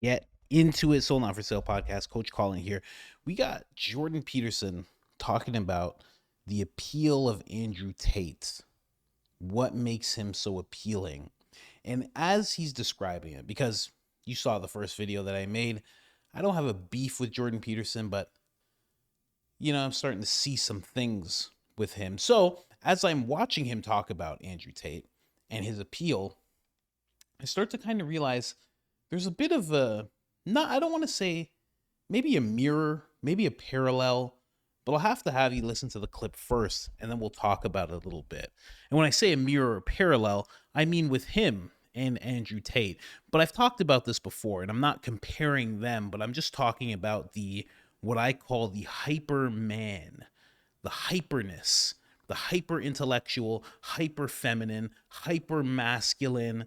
Get into it. Sold Not for Sale podcast. Coach Colin here. We got Jordan Peterson talking about the appeal of Andrew Tate. What makes him so appealing? And as he's describing it, because you saw the first video that I made, I don't have a beef with Jordan Peterson, but I'm starting to see some things with him. So as I'm watching him talk about Andrew Tate and his appeal, I start to kind of realize there's a bit of I don't want to say maybe a mirror, maybe a parallel, but I'll have to have you listen to the clip first, and then we'll talk about it a little bit. And when I say a mirror or parallel, I mean with him and Andrew Tate. But I've talked about this before, and I'm not comparing them, but I'm just talking about what I call the hyper man, the hyperness, the hyper intellectual, hyper feminine, hyper masculine.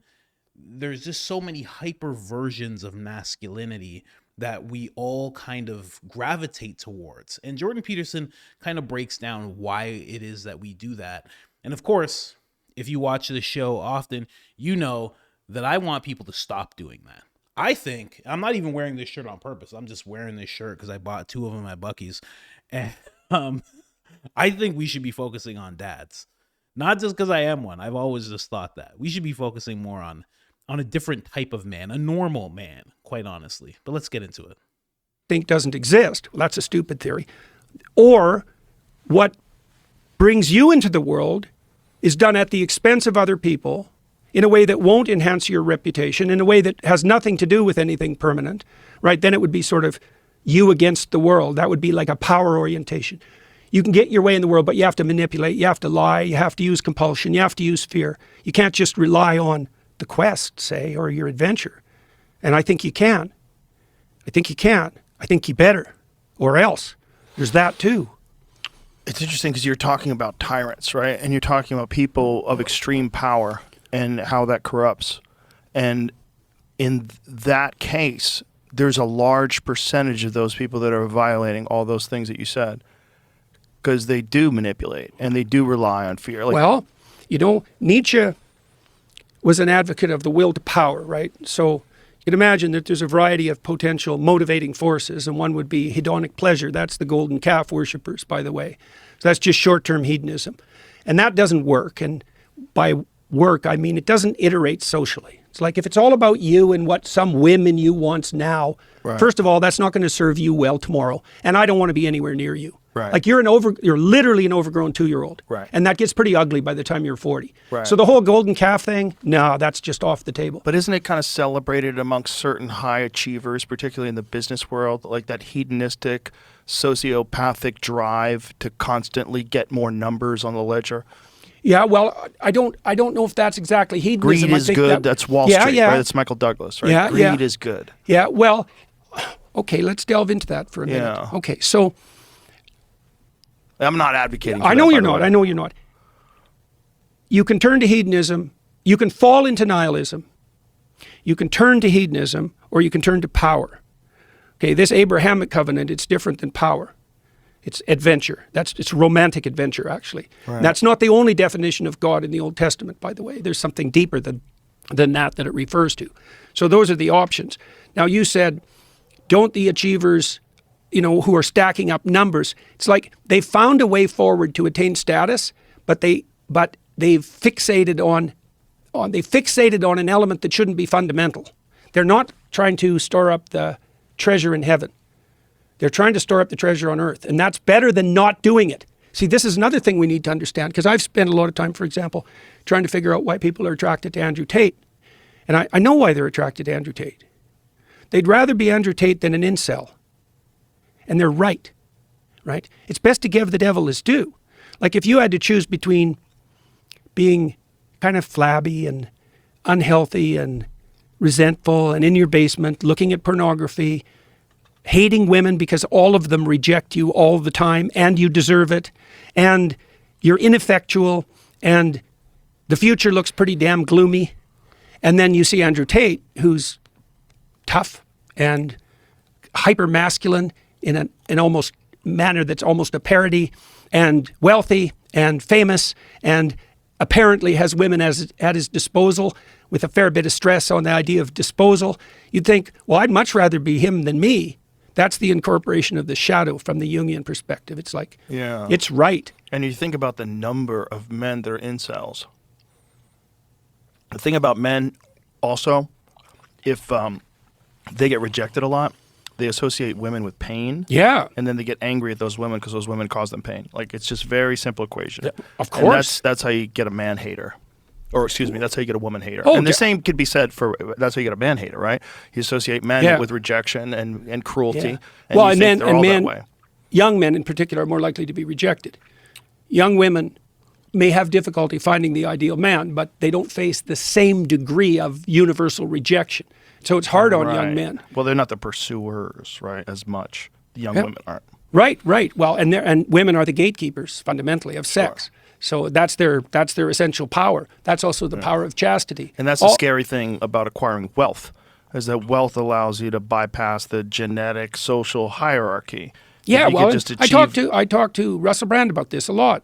There's just so many hyper versions of masculinity that we all kind of gravitate towards. And Jordan Peterson kind of breaks down why it is that we do that. And of course, if you watch the show often, you know that I want people to stop doing that. I think, I'm not even wearing this shirt on purpose. I'm just wearing this shirt because I bought 2 of them at Buc-ee's. And I think we should be focusing on dads. Not just because I am one. I've always just thought that. We should be focusing more on a different type of man, a normal man, quite honestly. But let's get into it. Think doesn't exist. Well, that's a stupid theory. Or what brings you into the world is done at the expense of other people in a way that won't enhance your reputation, in a way that has nothing to do with anything permanent, right? Then it would be sort of you against the world. That would be like a power orientation. You can get your way in the world, but you have to manipulate, you have to lie, you have to use compulsion, you have to use fear. You can't just rely on the quest, say, or your adventure. And I think you can. I think you can. I think you better. Or else. There's that too. It's interesting because you're talking about tyrants, right? And you're talking about people of extreme power and how that corrupts. And in that case, there's a large percentage of those people that are violating all those things that you said because they do manipulate and they do rely on fear. Well, Nietzsche was an advocate of the will to power, right? So you can imagine that there's a variety of potential motivating forces, and one would be hedonic pleasure. That's the golden calf worshippers, by the way. So that's just short-term hedonism. And that doesn't work. And by work, I mean it doesn't iterate socially. It's like if it's all about you and what some whim in you wants now, right. First of all, that's not going to serve you well tomorrow. And I don't want to be anywhere near you. Right. Like you're literally an overgrown 2-year-old. Right. And that gets pretty ugly by the time you're 40. Right. So the whole golden calf thing, no, that's just off the table. But isn't it kind of celebrated amongst certain high achievers, particularly in the business world, like that hedonistic, sociopathic drive to constantly get more numbers on the ledger? Yeah, well, I don't know if that's exactly hedonism. Greed is good. That's Wall Street, right? That's Michael Douglas, right? Yeah, Greed is good. Yeah, well, okay, let's delve into that for a minute. Yeah. Okay, so I'm not advocating for I know that, you're not. I know you're not. You can turn to hedonism. You can fall into nihilism. You can turn to hedonism, or you can turn to power. Okay, this Abrahamic covenant, it's different than power. It's adventure. It's romantic adventure, actually. Right. That's not the only definition of God in the Old Testament, by the way. There's something deeper than that it refers to. So those are the options. Now, you said, don't the achievers, who are stacking up numbers, it's like they found a way forward to attain status, but they've fixated on an element that shouldn't be fundamental. They're not trying to store up the treasure in heaven. They're trying to store up the treasure on earth, and that's better than not doing it. See, this is another thing we need to understand, because I've spent a lot of time, for example, trying to figure out why people are attracted to Andrew Tate. And I know why they're attracted to Andrew Tate. They'd rather be Andrew Tate than an incel. And they're right? It's best to give the devil his due. Like if you had to choose between being kind of flabby and unhealthy and resentful and in your basement, looking at pornography, hating women because all of them reject you all the time and you deserve it, and you're ineffectual and the future looks pretty damn gloomy, and then you see Andrew Tate, who's tough and hyper-masculine in an almost manner that's almost a parody, and wealthy and famous and apparently has women at his disposal with a fair bit of stress on the idea of disposal, you'd think, well, I'd much rather be him than me. That's the incorporation of the shadow from the Jungian perspective. It's like, it's right. And you think about the number of men that are incels. The thing about men also, if they get rejected a lot, they associate women with pain. Yeah. And then they get angry at those women because those women cause them pain. Like, it's just very simple equation. Yeah, of course. And that's how you get a man hater. Or, excuse me, that's how you get a woman hater. Oh, and the same could be said for, that's how you get a man hater, right? You associate men with rejection and cruelty. Yeah. And well, you think they're all that way. Young men in particular are more likely to be rejected. Young women may have difficulty finding the ideal man, but they don't face the same degree of universal rejection. So it's hard on young men. Well, they're not the pursuers, right, as much. The young women aren't. Right. Well, and women are the gatekeepers, fundamentally, of sex. Sure. So that's their essential power. That's also the power of chastity. And that's the scary thing about acquiring wealth, is that wealth allows you to bypass the genetic social hierarchy. Yeah, well, I talked to Russell Brand about this a lot.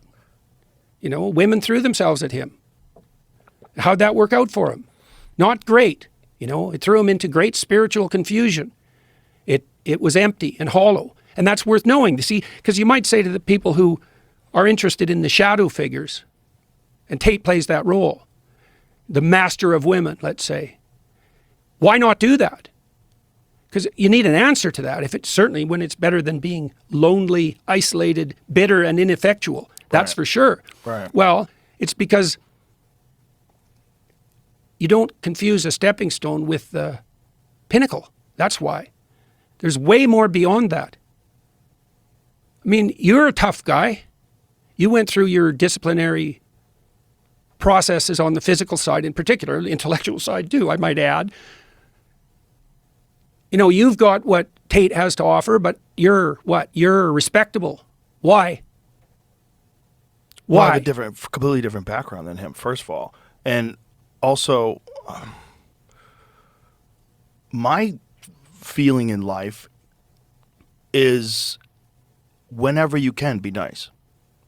You know, women threw themselves at him. How'd that work out for him? Not great. You know, it threw him into great spiritual confusion. It was empty and hollow. And that's worth knowing, to see, because you might say to the people who are interested in the shadow figures, and Tate plays that role, the master of women, let's say, why not do that? Because you need an answer to that. If it's certainly when it's better than being lonely, isolated, bitter, and ineffectual. That's for sure. Right. Well, it's because you don't confuse a stepping stone with the pinnacle. That's why. There's way more beyond that. I mean, you're a tough guy. You went through your disciplinary processes on the physical side, in particular, the intellectual side too, I might add. You know, you've got what Tate has to offer, but you're what? You're respectable. Why? Well, I have a completely different background than him, first of all. And also, my feeling in life is whenever you can, be nice.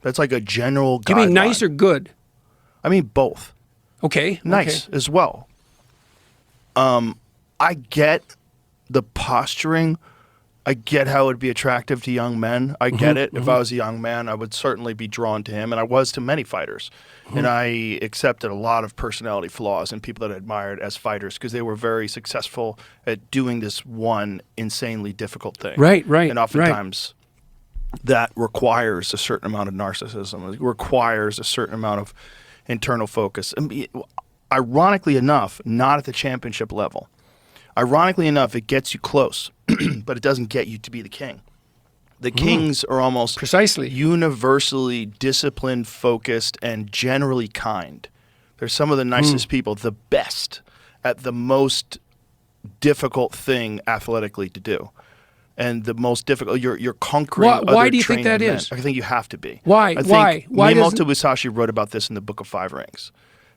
That's like a general guideline. Do you mean nice or good? I mean both. Okay. Nice as well. I get the posturing. I get how it would be attractive to young men. I get it. If I was a young man, I would certainly be drawn to him, and I was to many fighters. And I accepted a lot of personality flaws in people that I admired as fighters because they were very successful at doing this one insanely difficult thing. Right. And oftentimes that requires a certain amount of narcissism. It requires a certain amount of internal focus. And ironically enough, not at the championship level. Ironically enough, it gets you close, but it doesn't get you to be the king. The kings are almost precisely universally disciplined, focused, and generally kind. They're some of the nicest people, the best at the most difficult thing athletically to do. And the most difficult, you're conquering other why do you think that men. is? I think you have to be. Why? Why Miyamoto Musashi wrote about this in the Book of Five Rings.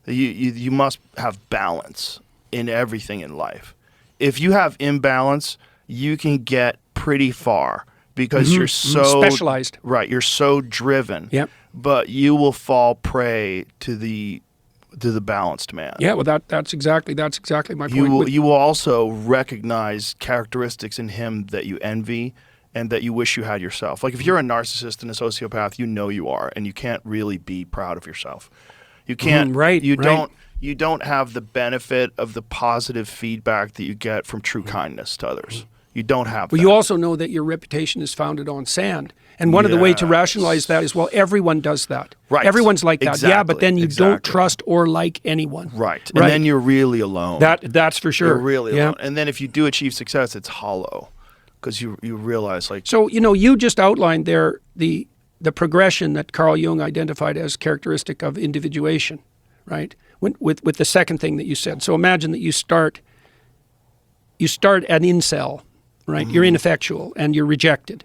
You must have balance in everything in life. If you have imbalance, you can get pretty far because you're so specialized. Right, you're so driven. Yep. But you will fall prey to the balanced man. Yeah, well, that's exactly my point. You will also recognize characteristics in him that you envy and that you wish you had yourself. Like if you're a narcissist and a sociopath, you know you are, and you can't really be proud of yourself. You can't. You don't have the benefit of the positive feedback that you get from true kindness to others. You don't have that. Well, you also know that your reputation is founded on sand. And one of the ways to rationalize that is, well, everyone does that. Right. Everyone's like that. Exactly. Yeah, but then you don't trust or like anyone. Right. And then you're really alone. That's for sure. You're really alone. And then if you do achieve success, it's hollow because you realize like... So, you know, you just outlined there the progression that Carl Jung identified as characteristic of individuation, right? With the second thing that you said. So imagine that you start an incel, right? You're ineffectual and you're rejected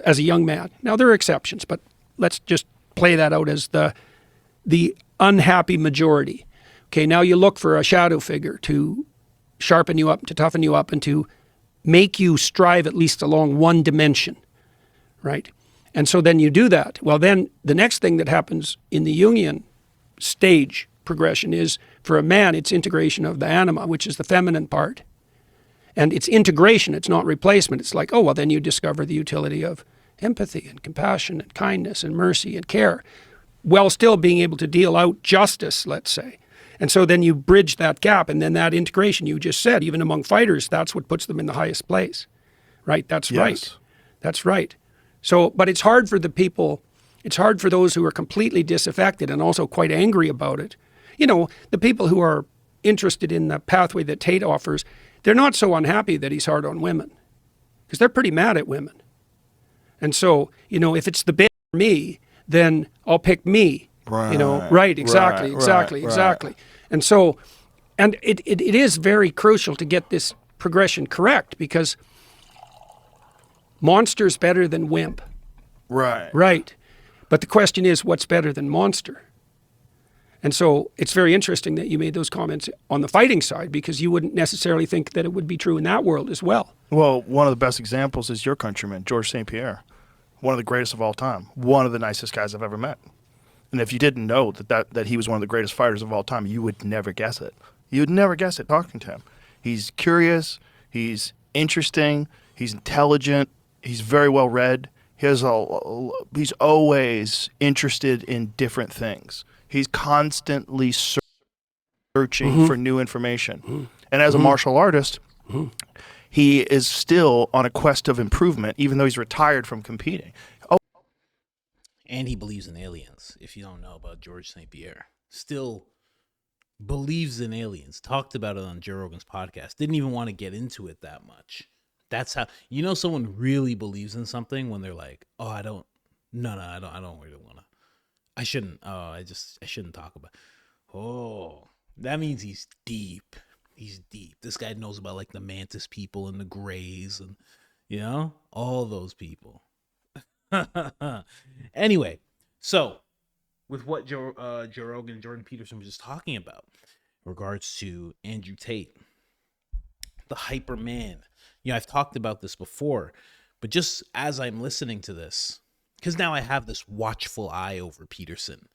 as a young man. Now there are exceptions, but let's just play that out as the unhappy majority. Okay, now you look for a shadow figure to sharpen you up, to toughen you up, and to make you strive at least along one dimension, right? And so then you do that. Well, then the next thing that happens in the Jungian stage progression is, for a man, it's integration of the anima, which is the feminine part. And it's integration, it's not replacement. It's like, oh, well, then you discover the utility of empathy and compassion and kindness and mercy and care, while still being able to deal out justice, let's say. And so then you bridge that gap, and then that integration you just said, even among fighters, that's what puts them in the highest place, right? That's Yes. right. That's right. So, but it's hard for the people, it's hard for those who are completely disaffected and also quite angry about it. You know, the people who are interested in the pathway that Tate offers, they're not so unhappy that he's hard on women, because they're pretty mad at women. And so, you know, if it's the bit for me, then I'll pick me. Right. You know, right, exactly, Right, exactly, right, exactly. And so, and it is very crucial to get this progression correct, because monster's better than wimp. Right. Right. But the question is, what's better than monster? And so it's very interesting that you made those comments on the fighting side, because you wouldn't necessarily think that it would be true in that world as well. Well, one of the best examples is your countryman, George St. Pierre. One of the greatest of all time. One of the nicest guys I've ever met. And if you didn't know that he was one of the greatest fighters of all time, you would never guess it. You would never guess it talking to him. He's curious. He's interesting. He's intelligent. He's very well read. He's always interested in different things. He's constantly searching for new information. And as a martial artist, he is still on a quest of improvement, even though he's retired from competing. And he believes in aliens. If you don't know about George St. Pierre, still believes in aliens. Talked about it on Joe Rogan's podcast. Didn't even want to get into it that much. That's how, you know, someone really believes in something when they're like, oh, I don't really want to. I shouldn't talk about. Oh, that means he's deep. He's deep. This guy knows about like the mantis people and the grays and, you know, all those people. Anyway, so with what Joe Rogan and Jordan Peterson was just talking about in regards to Andrew Tate, the hyper man. You know, I've talked about this before, but just as I'm listening to this, because now I have this watchful eye over Peterson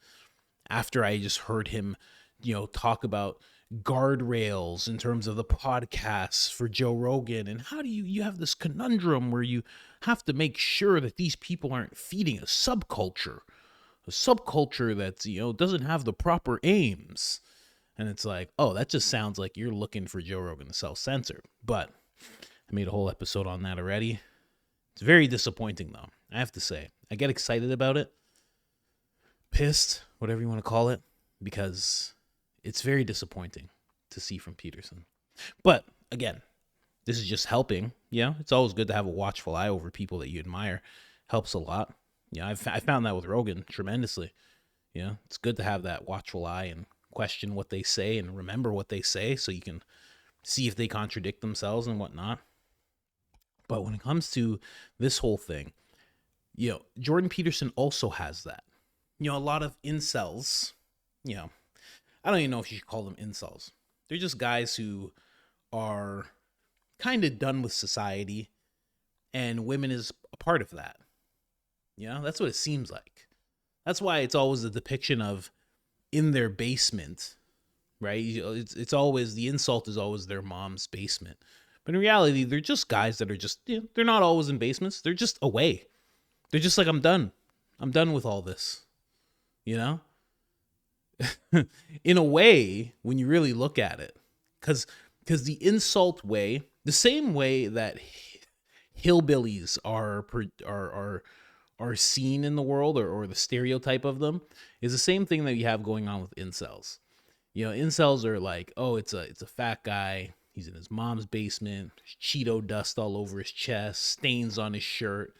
after I just heard him, you know, talk about guardrails in terms of the podcasts for Joe Rogan, and how do you have this conundrum where you have to make sure that these people aren't feeding a subculture that's, you know, doesn't have the proper aims. And it's like, oh, that just sounds like you're looking for Joe Rogan to self-censor. But I made a whole episode on that already. It's very disappointing, though, I have to say. I get excited about it, pissed, whatever you want to call it, because it's very disappointing to see from Peterson. But again, this is just helping. Yeah, it's always good to have a watchful eye over people that you admire. Helps a lot. Yeah, I found that with Rogan tremendously. Yeah, it's good to have that watchful eye and question what they say and remember what they say so you can see if they contradict themselves and whatnot. But when it comes to this whole thing, you know, Jordan Peterson also has that. You know, a lot of incels, you know, I don't even know if you should call them incels. They're just guys who are kind of done with society, and women is a part of that. You know, that's what it seems like. That's why it's always a depiction of in their basement, right? It's always, the insult is always their mom's basement. But in reality, they're just guys that are just, you know, they're not always in basements. They're just away. They're just like, I'm done. I'm done with all this. You know? In a way, when you really look at it, because the insult way, the same way that hillbillies are seen in the world, or the stereotype of them, is the same thing that you have going on with incels. You know, incels are like, oh, it's a fat guy. He's in his mom's basement. Cheeto dust all over his chest, stains on his shirt.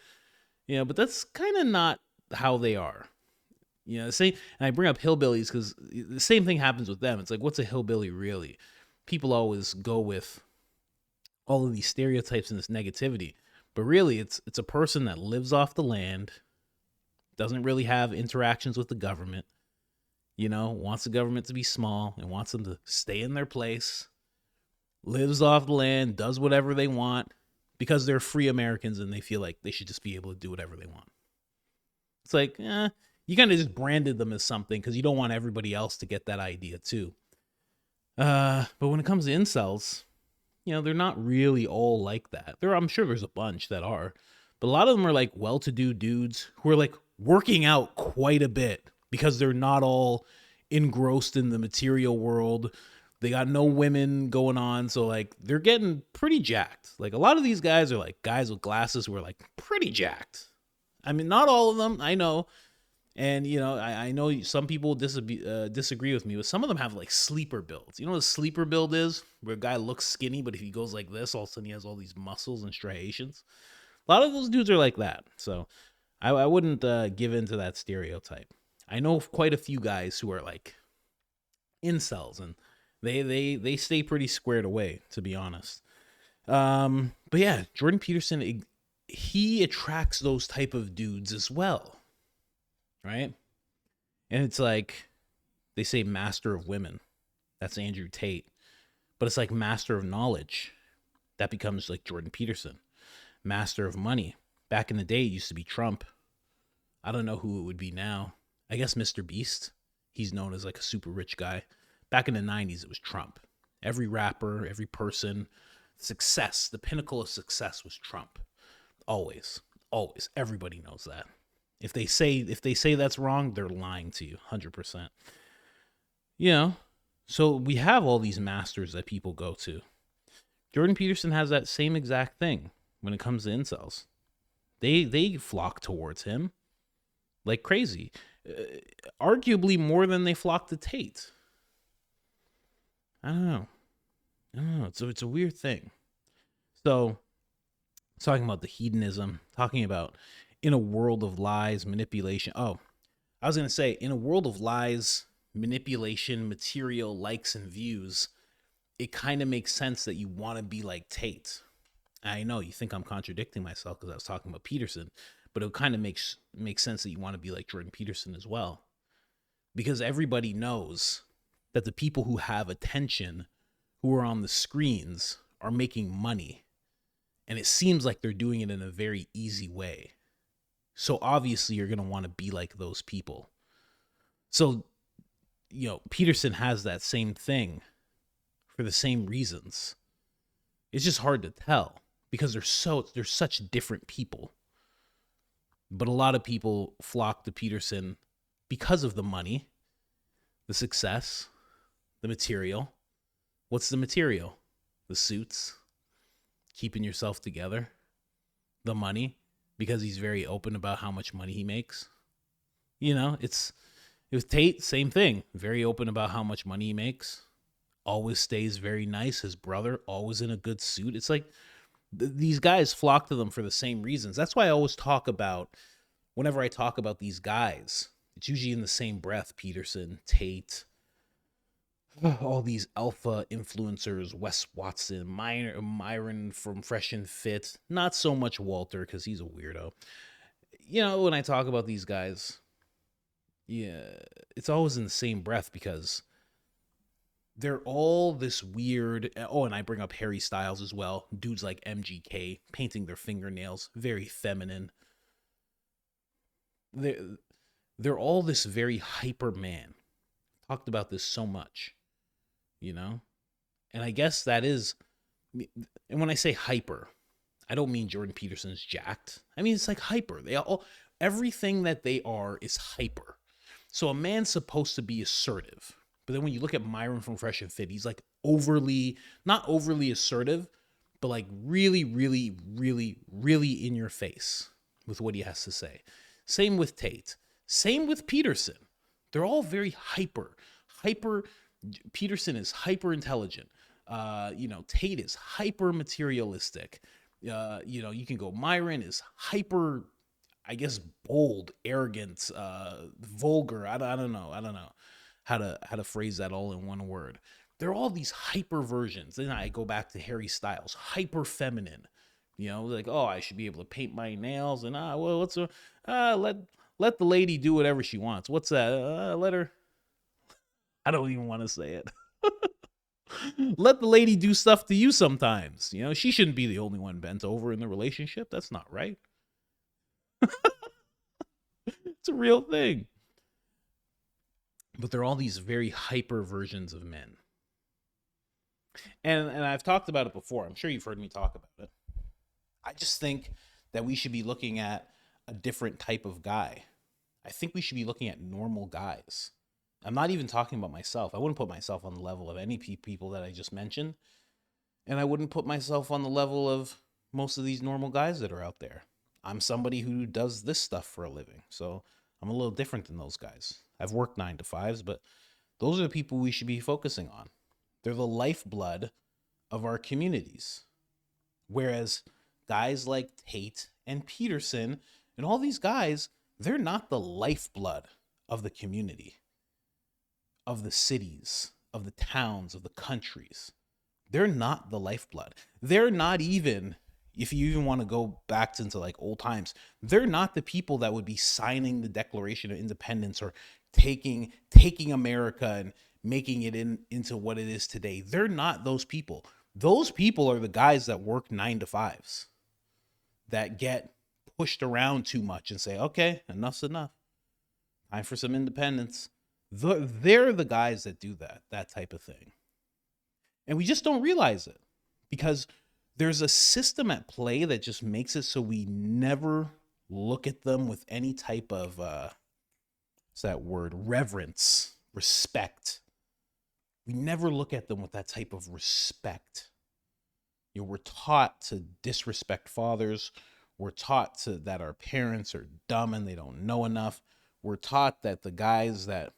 You know, but that's kind of not how they are. You know, and I bring up hillbillies because the same thing happens with them. It's like, what's a hillbilly really? People always go with all of these stereotypes and this negativity, but really it's a person that lives off the land, doesn't really have interactions with the government, you know, wants the government to be small and wants them to stay in their place, lives off the land, does whatever they want because they're free Americans and they feel like they should just be able to do whatever they want. It's like, you kind of just branded them as something because you don't want everybody else to get that idea too. But when it comes to incels, they're not really all like that. I'm sure there's a bunch that are, but a lot of them are like well-to-do dudes who are like working out quite a bit because they're not all engrossed in the material world. They got no women going on, so like they're getting pretty jacked. Like a lot of these guys are like guys with glasses who are like pretty jacked. I mean, not all of them, I know. And, I know some people disagree with me, but some of them have like sleeper builds. You know what a sleeper build is? Where a guy looks skinny, but if he goes like this, all of a sudden he has all these muscles and striations. A lot of those dudes are like that. So I wouldn't give into that stereotype. I know quite a few guys who are like incels, and they stay pretty squared away, to be honest. But yeah, Jordan Peterson, he attracts those type of dudes as well. Right? And it's like, they say master of women. That's Andrew Tate. But it's like master of knowledge. That becomes like Jordan Peterson. Master of money. Back in the day, it used to be Trump. I don't know who it would be now. I guess Mr. Beast. He's known as like a super rich guy. Back in the 90s, it was Trump. Every rapper, every person, success, the pinnacle of success was Trump. Always. Always. Everybody knows that. If they say that's wrong, they're lying to you 100%. So we have all these masters that people go to. Jordan Peterson has that same exact thing when it comes to incels. They flock towards him like crazy. Arguably more than they flock to Tate. I don't know. It's a weird thing. So, talking about the hedonism, talking about in a world of lies, manipulation. Oh, I was going to say, in a world of lies, manipulation, material, likes, and views, it kind of makes sense that you want to be like Tate. I know you think I'm contradicting myself because I was talking about Peterson, but it kind of makes sense that you want to be like Jordan Peterson as well. Because everybody knows that the people who have attention, who are on the screens, are making money. And it seems like they're doing it in a very easy way. So obviously you're going to want to be like those people. So, Peterson has that same thing for the same reasons. It's just hard to tell because they're such different people. But a lot of people flock to Peterson because of the money, the success, the material. What's the material? The suits, keeping yourself together, the money. Because he's very open about how much money he makes. It was Tate, same thing. Very open about how much money he makes. Always stays very nice. His brother, always in a good suit. It's like these guys flock to them for the same reasons. That's why I always whenever I talk about these guys, it's usually in the same breath. Peterson, Tate, all these alpha influencers, Wes Watson, Myron from Fresh and Fit, not so much Walter because he's a weirdo. When I talk about these guys, it's always in the same breath because they're all this weird. Oh, and I bring up Harry Styles as well. Dudes like MGK painting their fingernails, very feminine. They're all this very hyper man. Talked about this so much. And I guess that is, and when I say hyper, I don't mean Jordan Peterson's jacked. I mean, it's like hyper. Everything that they are is hyper. So a man's supposed to be assertive. But then when you look at Myron from Fresh and Fit, he's like not overly assertive, but like really, really, really, really in your face with what he has to say. Same with Tate. Same with Peterson. They're all very hyper. Peterson is hyper intelligent. Tate is hyper materialistic. You can go. Myron is hyper, I guess, bold, arrogant, vulgar. I don't know how to phrase that all in one word. They're all these hyper versions. Then I go back to Harry Styles, hyper feminine. Like, oh, I should be able to paint my nails, and let the lady do whatever she wants. What's that? Let her. I don't even want to say it. Let the lady do stuff to you sometimes. She shouldn't be the only one bent over in the relationship. That's not right. It's a real thing. but they're all these very hyper versions of men. And I've talked about it before. I'm sure you've heard me talk about it. I just think that we should be looking at a different type of guy. I think we should be looking at normal guys. I'm not even talking about myself. I wouldn't put myself on the level of any people that I just mentioned. And I wouldn't put myself on the level of most of these normal guys that are out there. I'm somebody who does this stuff for a living. So I'm a little different than those guys. I've worked 9 to 5s, but those are the people we should be focusing on. They're the lifeblood of our communities. Whereas guys like Tate and Peterson and all these guys, they're not the lifeblood of the community, of the cities, of the towns, of the countries. They're not the lifeblood. They're not even, if you even want to go back into like old times, they're not the people that would be signing the Declaration of Independence or taking America and making it into what it is today. They're not those people. Those people are the guys that work 9 to 5s, that get pushed around too much and say, okay, enough's enough. Time for some independence. They're the guys that do that type of thing. And we just don't realize it because there's a system at play that just makes it so we never look at them with any type of, what's that word? Reverence, respect. We never look at them with that type of respect. You know, we're taught to disrespect fathers. We're taught that our parents are dumb and they don't know enough. We're taught that the guys that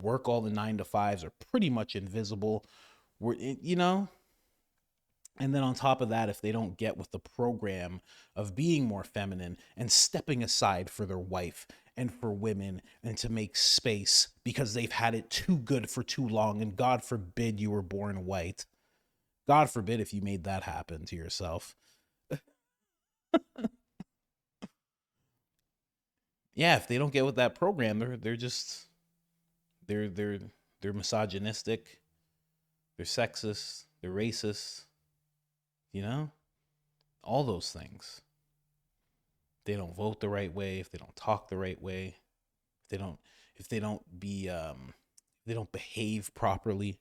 work all the 9 to 5s are pretty much invisible. And then on top of that, if they don't get with the program of being more feminine and stepping aside for their wife and for women and to make space because they've had it too good for too long, and God forbid you were born white. God forbid if you made that happen to yourself. Yeah, if they don't get with that program, they're misogynistic, they're sexist, they're racist, all those things. They don't vote the right way, if they don't talk the right way, if they don't behave properly.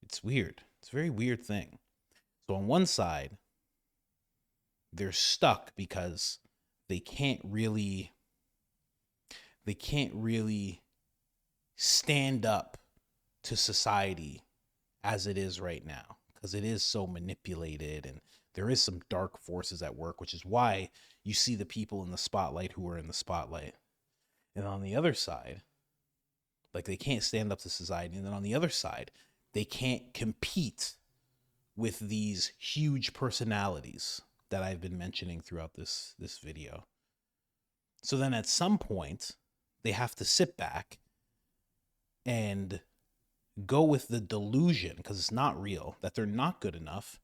It's weird. It's a very weird thing. So on one side, they're stuck because they can't really stand up to society as it is right now, because it is so manipulated and there is some dark forces at work, which is why you see the people in the spotlight who are in the spotlight. And on the other side, like, they can't stand up to society. And then on the other side, they can't compete with these huge personalities that I've been mentioning throughout this video. So then at some point, they have to sit back and go with the delusion, because it's not real, that they're not good enough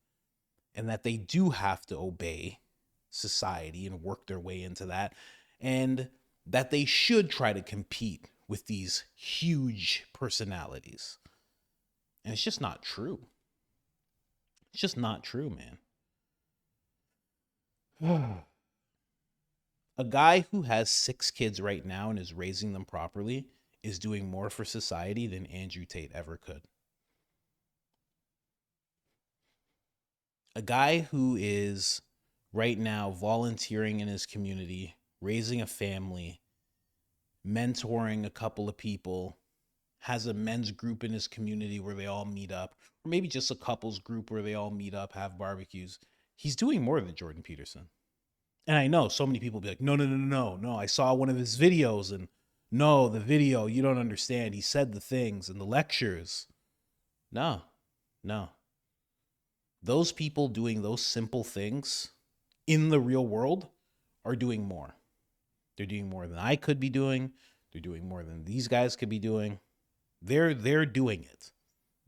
and that they do have to obey society and work their way into that, and that they should try to compete with these huge personalities. And it's just not true. It's just not true, man. A guy who has 6 kids right now and is raising them properly is doing more for society than Andrew Tate ever could. A guy who is right now volunteering in his community, raising a family, mentoring a couple of people, has a men's group in his community where they all meet up, or maybe just a couples group where they all meet up, have barbecues. He's doing more than Jordan Peterson. And I know so many people be like, no, I saw one of his videos, and no, the video, you don't understand. He said the things in the lectures. No. Those people doing those simple things in the real world are doing more. They're doing more than I could be doing. They're doing more than these guys could be doing. They're doing it.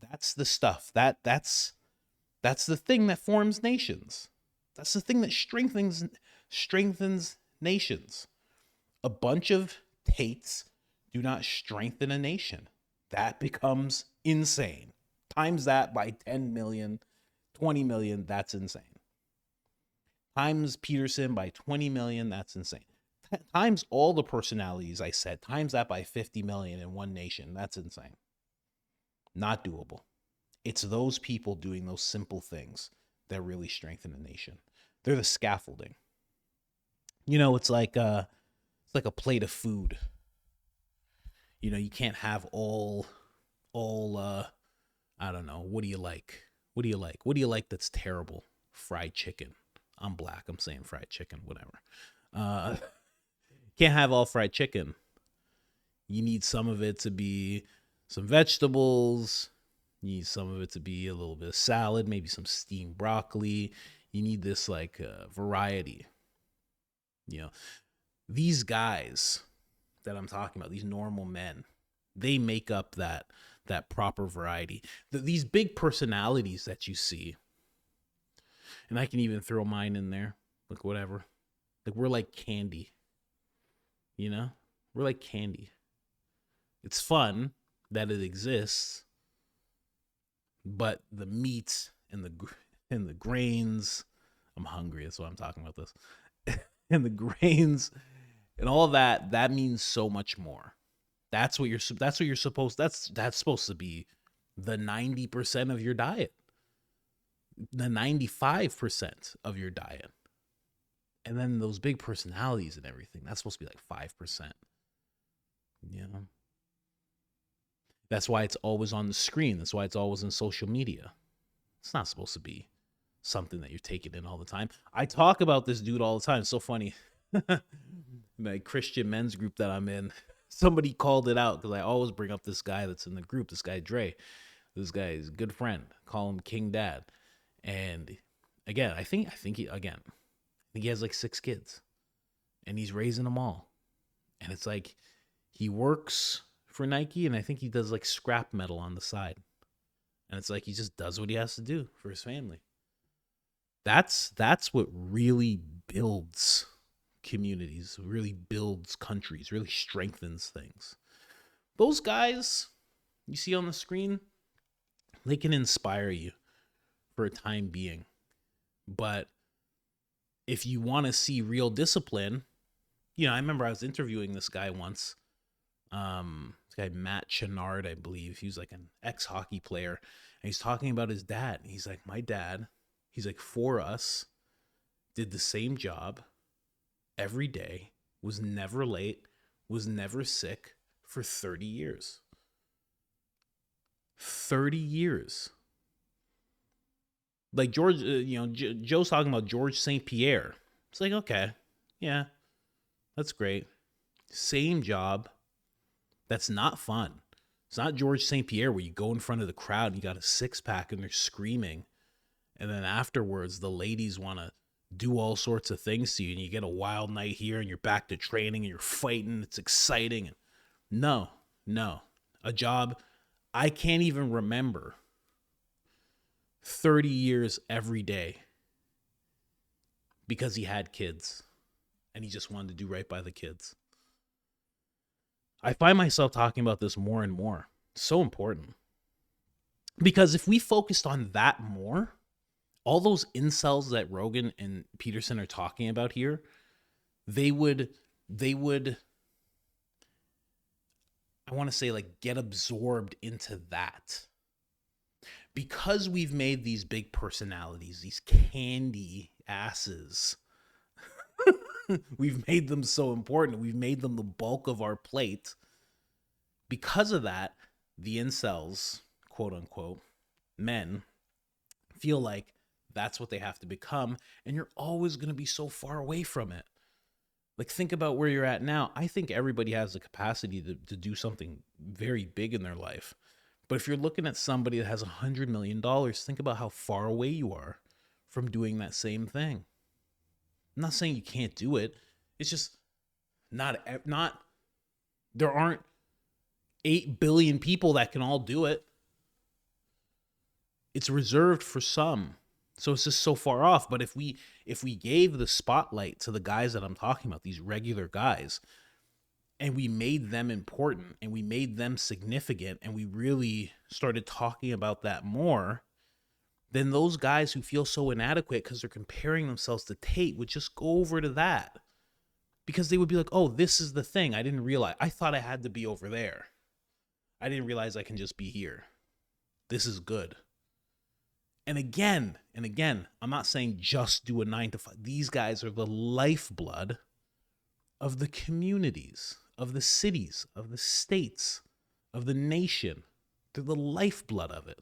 That's the stuff. That's the thing that forms nations. That's the thing that strengthens nations. A bunch of Tates do not strengthen a nation. That becomes insane. Times that by 10 million, 20 million, that's insane. Times Peterson by 20 million, that's insane. times all the personalities I said, times that by 50 million in one nation. That's insane. Not doable. It's those people doing those simple things that really strengthen a nation. They're the scaffolding. It's like a plate of food. You can't have all I don't know. What do you like? What do you like? What do you like that's terrible? Fried chicken. I'm black. I'm saying fried chicken, whatever. Can't have all fried chicken. You need some of it to be some vegetables. You need some of it to be a little bit of salad, maybe some steamed broccoli. You need this like variety. These guys that I'm talking about, these normal men, they make up that proper variety. These big personalities that you see, and I can even throw mine in there, like whatever. Like we're like candy, we're like candy. It's fun that it exists, but the meat and the grains, I'm hungry, that's why I'm talking about this. And the grains and all that means so much more. That's supposed to be the 90% of your diet. The 95% of your diet. And then those big personalities and everything, that's supposed to be like 5%. That's why it's always on the screen. That's why it's always in social media. It's not supposed to be something that you're taking in all the time. I talk about this dude all the time. It's so funny. My Christian men's group that I'm in, somebody called it out because I always bring up this guy that's in the group, this guy Dre. This guy is a good friend. Call him King Dad. And again, I think he has like 6 kids. And he's raising them all. And it's like he works for Nike, and I think he does like scrap metal on the side. And it's like he just does what he has to do for his family. That's what really builds communities, really builds countries, really strengthens things. Those guys you see on the screen, they can inspire you for a time being. But if you want to see real discipline, I remember I was interviewing this guy once. This guy, Matt Chenard, I believe. He was like an ex-hockey player. And he's talking about his dad. He's like, my dad, he's like, for us, did the same job every day, was never late, was never sick for 30 years. 30 years. Like George, Joe's talking about George St. Pierre. It's like, okay, yeah, that's great. Same job. That's not fun. It's not George St. Pierre where you go in front of the crowd and you got a 6-pack and they're screaming. And then afterwards, the ladies want to do all sorts of things to you, and you get a wild night here and you're back to training and you're fighting. It's exciting. No. A job I can't even remember 30 years every day because he had kids and he just wanted to do right by the kids. I find myself talking about this more and more. It's so important. Because if we focused on that more, all those incels that Rogan and Peterson are talking about here, they would I want to say like get absorbed into that. Because we've made these big personalities, these candy asses, we've made them so important. We've made them the bulk of our plate. Because of that, the incels, quote unquote, men, feel like that's what they have to become, and you're always going to be so far away from it. Like, think about where you're at now. I think everybody has the capacity to do something very big in their life. But if you're looking at somebody that has $100 million, think about how far away you are from doing that same thing. I'm not saying you can't do it. It's just not there aren't 8 billion people that can all do it. It's reserved for some. So it's just so far off. But if we gave the spotlight to the guys that I'm talking about, these regular guys, and we made them important and we made them significant and we really started talking about that more, then those guys who feel so inadequate because they're comparing themselves to Tate would just go over to that. because they would be like, oh, this is the thing. I didn't realize. I thought I had to be over there. I didn't realize I can just be here. This is good. And again, I'm not saying just do a 9 to 5. These guys are the lifeblood of the communities, of the cities, of the states, of the nation. They're the lifeblood of it.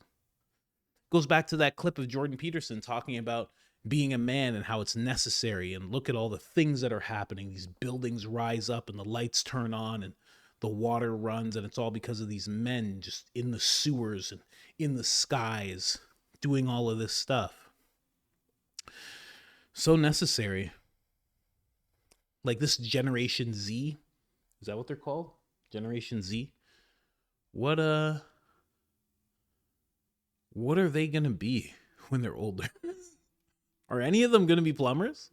Goes back to that clip of Jordan Peterson talking about being a man and how it's necessary, and look at all the things that are happening. These buildings rise up and the lights turn on and the water runs, and it's all because of these men just in the sewers and in the skies doing all of this stuff. So necessary. Like this Generation Z, is that what they're called? Generation Z? What are they gonna be when they're older? Are any of them gonna be plumbers?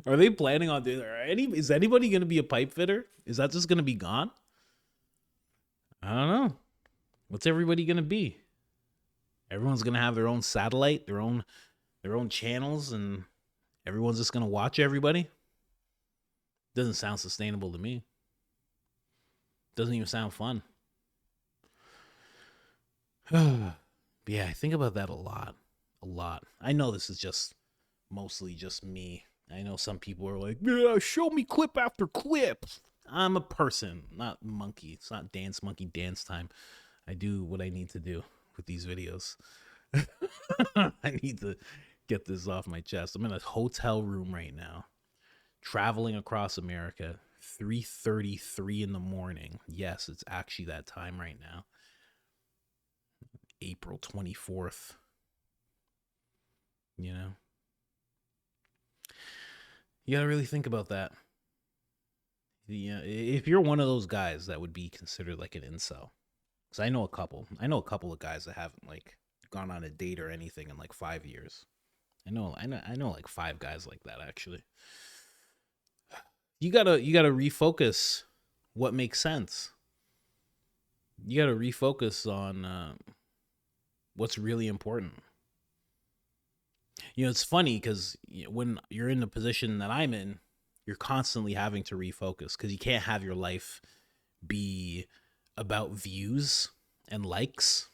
Are they planning on doing that? Is anybody gonna be a pipe fitter? Is that just gonna be gone? I don't know. What's everybody gonna be? Everyone's gonna have their own satellite, their own channels, and everyone's just gonna watch everybody? Doesn't sound sustainable to me. Doesn't even sound fun. But yeah, I think about that a lot. I know this is just mostly just me. I know some people are like, yeah, show me clip after clip. I'm a person, not monkey. It's not dance monkey dance time. I do what I need to do with these videos. I need to get this off my chest. I'm in a hotel room right now, traveling across America, 3:33 in the morning. Yes, it's actually that time right now. April 24th. You know? You gotta really think about that. If you're one of those guys that would be considered like an incel, because I know a couple of guys that haven't like gone on a date or anything in like 5 years. I know like 5 guys like that actually. You gotta refocus what makes sense. You gotta refocus on what's really important. You know, it's funny because when you're in the position that I'm in, you're constantly having to refocus because you can't have your life be about views and likes.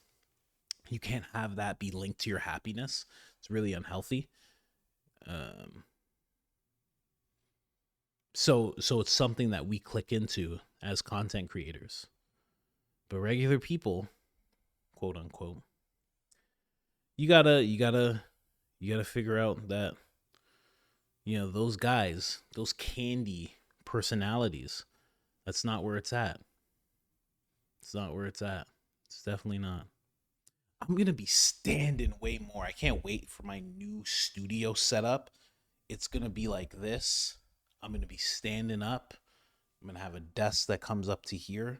You can't have that be linked to your happiness. It's really unhealthy. So it's something that we click into as content creators. But regular people, quote unquote, you gotta figure out that, you know, those guys, those candy personalities, that's not where it's at. It's not where it's at. It's definitely not. I'm going to be standing way more. I can't wait for my new studio setup. It's going to be like this. I'm going to be standing up. I'm going to have a desk that comes up to here.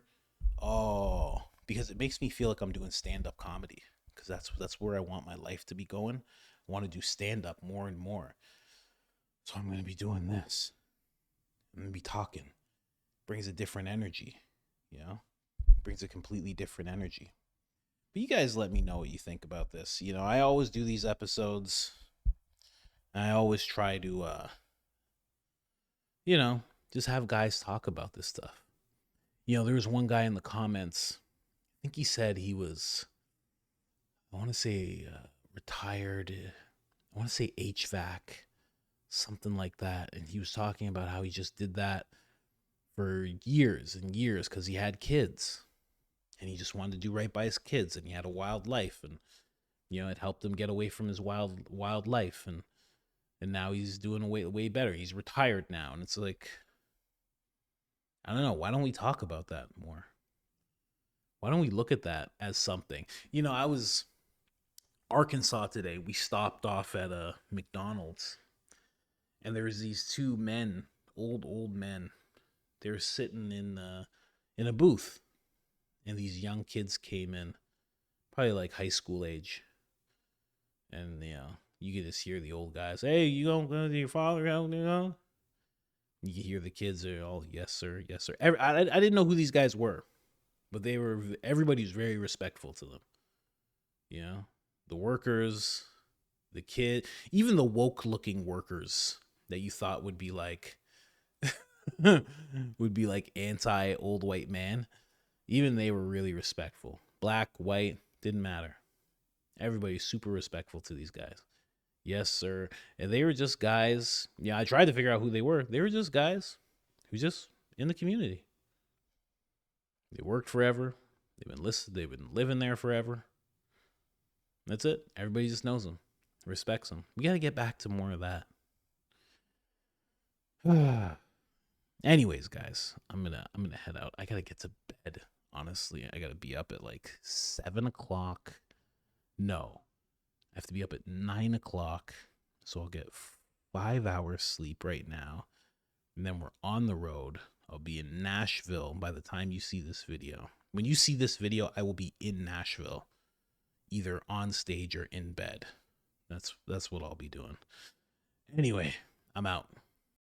Oh, because it makes me feel like I'm doing stand-up comedy, because that's where I want my life to be going. I want to do stand-up more and more. So I'm going to be doing this. I'm going to be talking. Brings a different energy, you know? Brings a completely different energy. But you guys let me know what you think about this. You know, I always do these episodes. I always try to, you know, just have guys talk about this stuff. You know, there was one guy in the comments, I think he said he was, I want to say retired, I want to say HVAC, something like that. And he was talking about how he just did that for years and years because he had kids. And he just wanted to do right by his kids, and he had a wild life, and you know, it helped him get away from his wild life, and now he's doing way better. He's retired now, and it's like, I don't know, why don't we talk about that more? Why don't we look at that as something? You know, I was Arkansas today. We stopped off at a McDonald's, and there was these 2 men, old men. They were sitting in a booth. And these young kids came in, probably like high school age. And, you know, you could just hear the old guys, hey, you gonna go to your father? You know? You could hear the kids are all, yes, sir, yes, sir. I didn't know who these guys were, but everybody was very respectful to them. You know, the workers, the kid, even the woke looking workers that you thought would be like, would be like anti old white man. Even they were really respectful. Black, white, didn't matter. Everybody's super respectful to these guys. Yes, sir. And they were just guys. Yeah, I tried to figure out who they were. They were just guys who just in the community. They worked forever. They've been listed. They've been living there forever. That's it. Everybody just knows them, respects them. We got to get back to more of that. Anyways, guys, I'm gonna head out. I gotta get to bed. Honestly, I gotta be up at like 7 o'clock. No, I have to be up at 9 o'clock. So I'll get 5 hours sleep right now, and then we're on the road. I'll be in Nashville by the time you see this video. When you see this video, I will be in Nashville, either on stage or in bed. That's what I'll be doing. Anyway, I'm out.